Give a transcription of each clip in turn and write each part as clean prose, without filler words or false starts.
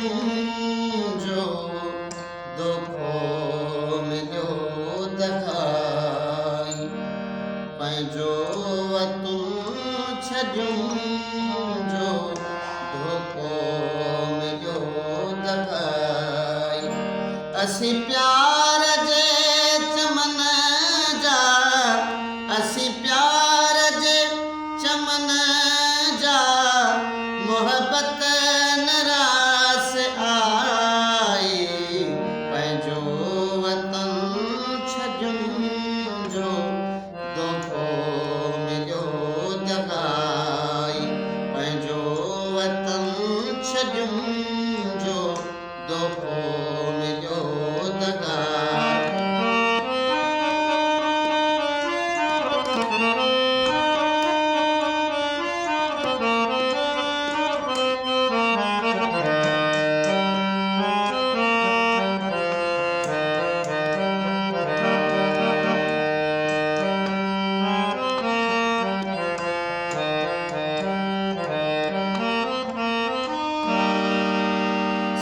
जो दुखो मिलियो दखाई पंहिंजो वतन छॾियूं जो दुखो मिलियो दखाई असीं प्यार जे चमन जा असीं प्यार जे चमन जा मोहब्बत नरास आई पंहिंजो वतन छॾियूं जो दुखो मिलियो दगाई पंहिंजो वतन छॾियूं जो दुखो मिलियो दगाई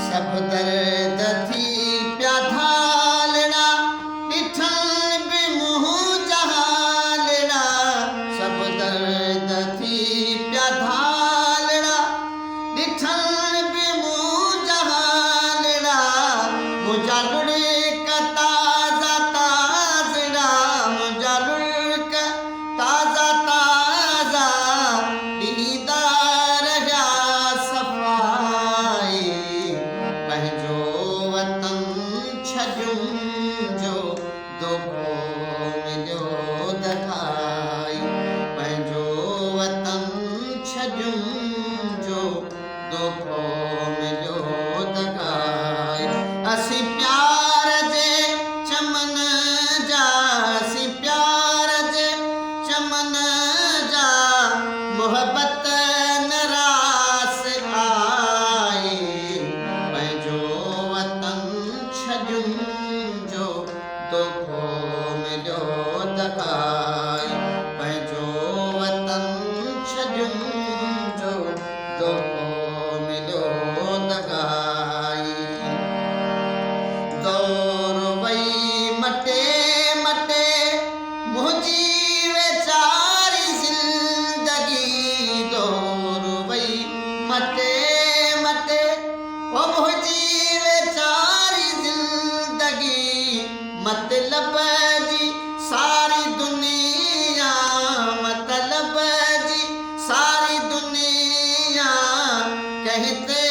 सब दर्द थी पिया थालड़ा ॾिठल बि मुंहुं जहालड़ा सब दर्द थी पिया थालड़ा ॾिठल बि मुंहुं जहालड़ा मुंहिंजा लुड़क ताज़ा ताज़ड़ा मुंहिंजा लुड़क ताज़ा ताज़ा ॾींदा रहिया सफ़ाई पंहिंजो वतन छॾियूं जो दुखो मिलियो दखाई पंहिंजो वतन छॾियूं जो दुखो मिलियो दखाई असीं प्यार जे चमन जा असीं प्यार जे चमन जा मोहब्बत नरास आई पंहिंजो वतन छॾियूं जो दुखो मिलियो दगाई पंहिंजो वतन छॾियूं जो दुखो मिलियो दगाई दौर वई मटे मटे मुंहिंजी वेचारी ज़िंदगी दौर वई मटे मटे ओ मुंहिंजी वेचारी ज़िंदगी मतलब जी सारी दुनिया मतलब जी सारी दुनिया कहते